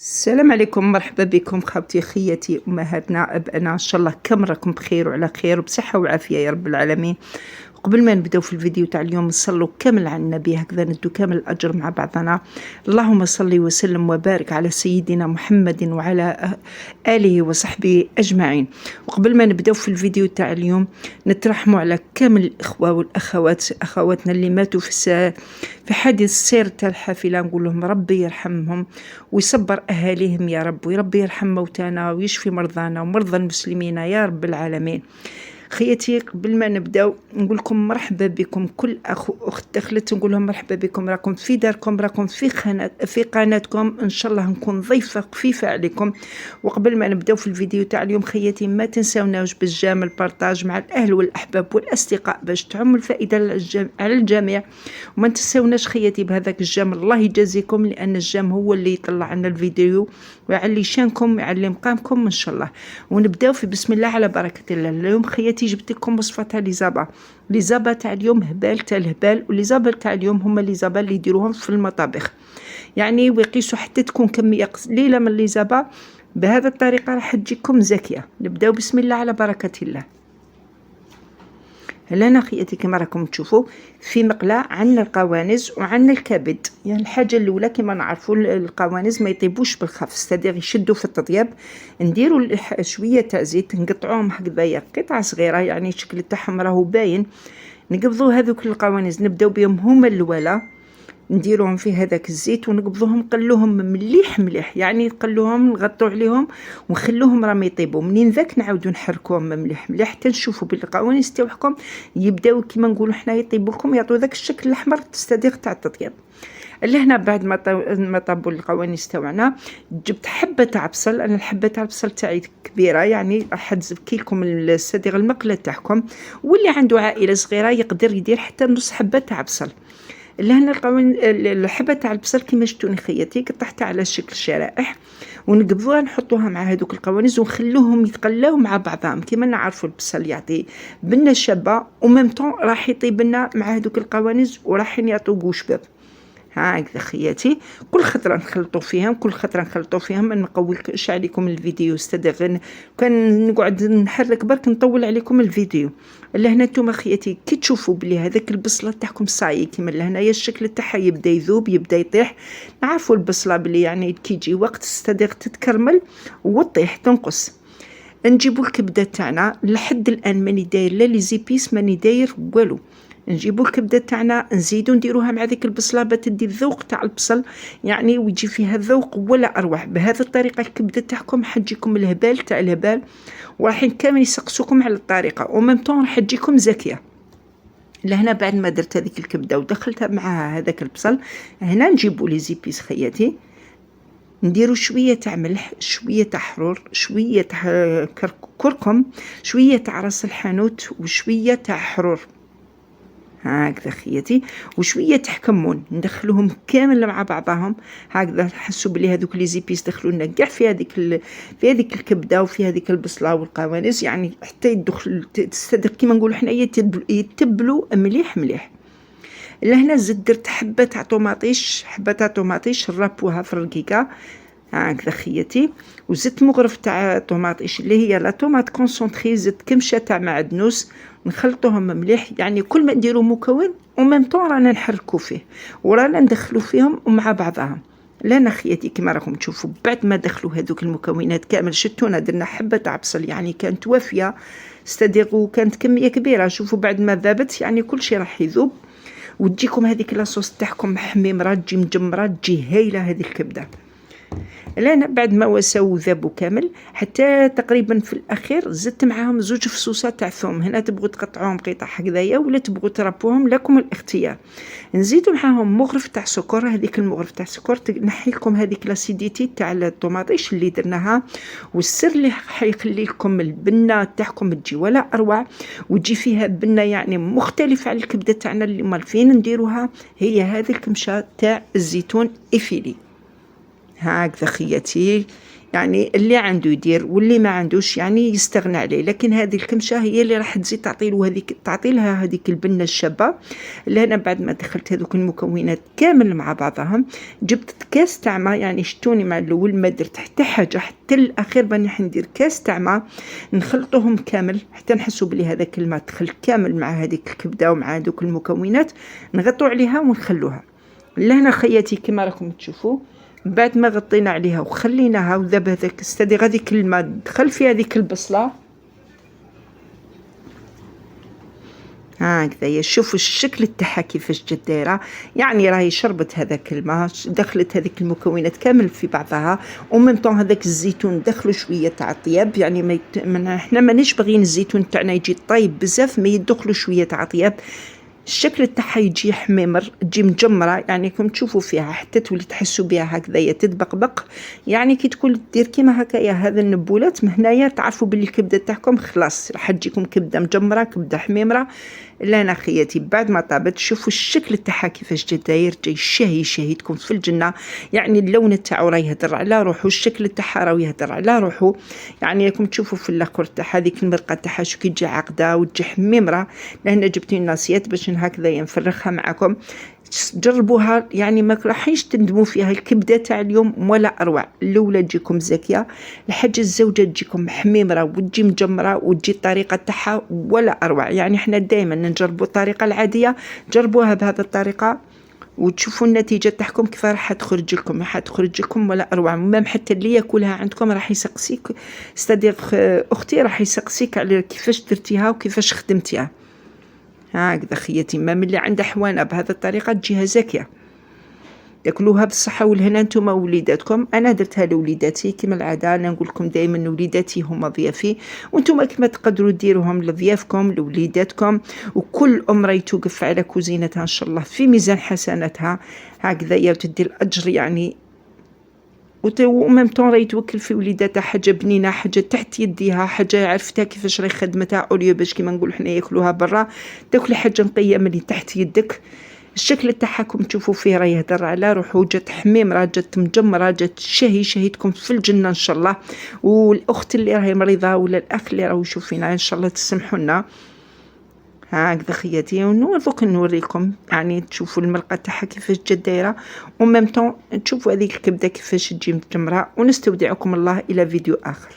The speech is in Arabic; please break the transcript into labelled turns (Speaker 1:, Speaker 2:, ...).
Speaker 1: السلام عليكم، مرحبا بكم خوتي خياتي امهاتنا ابائنا، ان شاء الله كم راكم بخير وعلى خير وبصحه وعافيه يا رب العالمين. قبل ما نبداو في الفيديو تاع اليوم نصلوا كامل على النبي، هكذا ندو كامل الاجر مع بعضنا. اللهم صل وسلم وبارك على سيدنا محمد وعلى اله وصحبه اجمعين. وقبل ما نبداو في الفيديو تاع اليوم نترحموا على كامل الاخوه والاخوات، اخواتنا اللي ماتوا في حادث السير تاع الحافله، نقول لهم ربي يرحمهم ويصبر اهاليهم يا رب، وربي يرحم موتانا ويشفي مرضانا ومرضى المسلمين يا رب العالمين. خياتي قبل ما نبداو نقول لكم مرحبا بكم، كل اخ واخت دخلت نقول لهم مرحبا بكم، راكم في داركم، راكم في قناتكم، ان شاء الله نكون ضيفه خفيفه عليكم. وقبل ما نبداو في الفيديو تاع اليوم خياتي ما تنساوناوش بالجام البارطاج مع الاهل والاحباب والاصدقاء باش تعم الفائده على الجميع. وما تنساوناش خياتي بهذاك الجام، الله يجازيكم، لان الجام هو اللي يطلع لنا الفيديو ويعلي شانكم ويعلي مقامكم ان شاء الله. ونبداو في بسم الله على بركه الله. اليوم خياتي جبت لكم وصفه تاع لي زابا تاع اليوم، هبال تاع الهبال، ولي زابا تاع اليوم هما لي زابا اللي يديروهم في المطابخ، يعني ويقيسوا حتى تكون كميه قليله من لي زابا. بهذه الطريقه راح تجيكم زكيه. نبداو بسم الله على بركه الله. هنا خياتي كما راكم تشوفوا في مقله عندنا القوانز وعندنا الكبد. يعني الحاجه الاولى كما نعرفوا القوانز ما يطيبوش بالخف، استدير يشدوا في التطياب. نديروا شويه تاع زيت نقطعوهم هكذايا قطع صغيره، يعني الشكل تاعهم راهو باين. نقبضوا هذوك القوانز نبداو بهم هما الاولى، نديروهم في هذاك الزيت ونقبضوهم نقلوهم مليح مليح، يعني نقلوهم نغطوا عليهم ونخلوهم راهم يطيبوا. منين ذاك نعاودوا نحركوهم مليح مليح حتى نشوفوا بالقوانص تاعكم يبداو كيما نقولوا حنا يطيبوا لكم، يعطوا ذاك الشكل الاحمر تستديق تاع التطياب. لهنا بعد ما طابوا القوانص تاعنا جبت حبه تاع بصل. انا الحبه تاع البصل تاعي كبيره، يعني راح نزكي لكم الصديق المقله تاعكم، واللي عنده عائله صغيره يقدر يدير حتى نص حبه تاع بصل. لهنا الحبه تاع البصل كيما شفتوني خياتي قطعتها على شكل شرائح ونقبضوها نحطوها مع هذوك القوانص ونخلوهم يتقلاو مع بعضهم. كيما نعرفوا البصل يعطي بنه شابه وميم طون راح يطيب لنا مع هذوك القوانص وراح يعطوا قوشباب. هكذا خياتي كل خطره نخلطوا فيهم، ما نقولش عليكم الفيديو استدغن، كان نقعد نحرك برك نطول عليكم الفيديو. لهنا نتوما خياتي كي تشوفوا بلي هذاك البصله تاعكم صاي كيما لهنايا الشكل تاعها يبدا يذوب يبدا يطيح، نعرفوا البصله بلي يعني كي يجي وقت استدغ تتكرمل وتطيح تنقص. نجيبوا الكبده تاعنا. لحد الان ماني داير لا لي زيبيس، ماني داير والو. نجيبوا الكبده تاعنا نزيدوا نديروها مع ذيك البصله بتدي الذوق تاع البصل، يعني ويجي فيها الذوق ولا اروح. بهذه الطريقه الكبده تاعكم حتجيكم الهبال تاع الهبال، وراح كامل يسقسوكم على الطريقه وميم طون راح تجيكم زكيه. لهنا بعد ما درت هذيك الكبده ودخلتها مع هذاك البصل، هنا نجيبوا لي زيبيس خياتي، نديروا شويه تاع ملح، شويه تاع حرور، شويه تاع كركم، شويه تاع راس الحانوت وشويه تاع حرور. هكذا خياتي وشويه كمون ندخلوهم كامل مع بعضهم. هكذا حسوا بلي هذوك لي زيبيس دخلوا لنا كاع في هذيك الكبده وفي هذيك البصله والقوانص، يعني حتى يدخل تصدق كيما نقولوا حنايا يتبلوا مليح مليح. لهنا زدت درت حبه تاع طوماطيش رابوها في الرقيقه. هكذا خياتي وزدت مغرف تاع طوماطيش اللي هي لا طوماط كونسونطري، زدت كمشه تاع معدنوس نخلطوهم مليح. يعني كل ما نديروا مكون وميم طون رانا نحركوا فيه ورانا ندخلوا فيهم مع بعضهم. لنا خياتي كما راكم تشوفوا بعد ما دخلوا هذوك المكونات كامل شتونا درنا حبه تاع بصل، يعني كانت وافيه استديقوا كانت كميه كبيره. شوفوا بعد ما ذابت يعني كل شيء راح يذوب وتجيكم هذيك لاصوص تاعكم محميمره تجي مجمره تجي هايله هذه الكبده. لأن بعد ما وساو ذابوا كامل حتى تقريبا في الأخير زدت معاهم 2 فصوصات تاع ثوم. هنا تبغوا تقطعوهم قطع هكذايا ولا تبغوا تربوهم لكم الاختيار. نزيدوا معاهم مغرف تاع سكر. هذيك المغرف تاع سكر تنحي لكم هذيك لاسيديتي تاع الطوماطيش اللي درناها، والسر اللي حيخلي لكم البنه تاعكم تجي ولا اروع وتجي فيها بنه يعني مختلفه على الكبده تاعنا اللي مالفين نديروها، هي هذه الكمشه تاع الزيتون افيلي. هكذا خياتي، يعني اللي عنده يدير واللي ما عندوش يعني يستغنى عليه. لكن هذه الكمشه هي اللي راح تزيد تعطي لها هذيك البنه الشابه. اللي انا بعد ما دخلت هذوك المكونات كامل مع بعضهم، جبت كاس تاع ماء، يعني شتوني مع الاول ما درت حتى حاجه حتى الاخير باني ندير كاس تاع ماء نخلطهم كامل حتى نحسوا بلي هذاك الماء دخل كامل مع هذيك الكبده ومع هذوك المكونات، نغطوا عليها ونخلوها. لهنا خياتي كما راكم تشوفوا، بعد ما غطينا عليها وخليناها وذاب هذاك استدير هذيك الماء دخل في هذيك البصله هكذا. شوفوا الشكل تاعها كيفاش جات دايره، يعني راهي شربت هذاك الماء، دخلت هذيك المكونات كامل في بعضها. ومن طون هذاك الزيتون دخلوا شويه تاع طياب، يعني احنا مانيش باغيين الزيتون تاعنا يجي طيب بزاف، ما يدخلوا شويه تاع طياب. الشكل تاعها يجي حميمر، تجي مجمره، يعني كم تشوفوا فيها حتى تولي تحسوا بها هكذايا تدبقبق، يعني كي تكون دير كيما هكايا هذا النبولات من هنايا تعرفوا باللي الكبده تاعكم خلاص راح تجيكم كبده مجمره كبده حميمره. لا انا خياتي بعد ما طابت شوفوا الشكل تاعها كيفاش جا داير، جاي شهي شهيتكم في الجنه. يعني اللون تاعو راه يهدر على روحو، الشكل تاعها راه يهدر على روحو. يعني راكم تشوفوا في الاخر تاع هذيك المرقه تاعها شو كي تجي عقده وتجي حميمره. لهنا جبت ناسيات باش هكذا نفرخها معكم، جربوها يعني ما راحيش تندموا فيها. الكبده تاع اليوم ولا اروع، الاولى تجيكم زاكيه، الحاجه الزوجه تجيكم حميمره وتجي مجمره وتجي الطريقه تاعها ولا اروع. يعني احنا دائما نجربوا الطريقه العاديه، جربوها بهذه الطريقه وتشوفوا النتيجه تاعكم كيف راح تخرج لكم ولا اروع. مام حتى اللي ياكلها عندكم راح يسقسيك، استدير اختي راح يسقسيك على كيفاش درتيها وكيفاش خدمتيها. هكذا خياتي، ما من اللي عنده حوانه بهذه الطريقه تجيها زاكيه. ياكلوها بالصحه والهنا نتوما ووليداتكم. انا درتها لوليداتي كما العاده، انا نقول لكم دائما وليداتي هما ضيافي، وانتم كما تقدروا ديروهم لضيافكم لوليداتكم. وكل راهي توقف على كوزينتها ان شاء الله في ميزان حسناتها هكذا، يا تدي الاجر يعني. وميم طون راهي توكل في وليداتها حاجه بنينه، حاجه تحت يديها، حاجه عرفتها كيفاش راهي خدمتها، اوليو باش كيما نقول حنا ياكلوها برا، تاكلي حاجه نقيه ملي تحت يدك. الشكل تاعكم تشوفوا فيه راه يهدر على روحو، جات حميمره، جات مجمره، جات شهيتكم في الجنه ان شاء الله. والاخت اللي راهي مريضه ولا الاخ اللي راهو يشوفينا ان شاء الله تسمحوا لنا. هكذا خياتي، ونوضك نوريكم يعني تشوفوا المرقه تاعها كيفاش جات دايره، وميم طون تشوفوا هذيك الكبده كيفاش تجي مجمره. ونستودعكم الله الى فيديو اخر.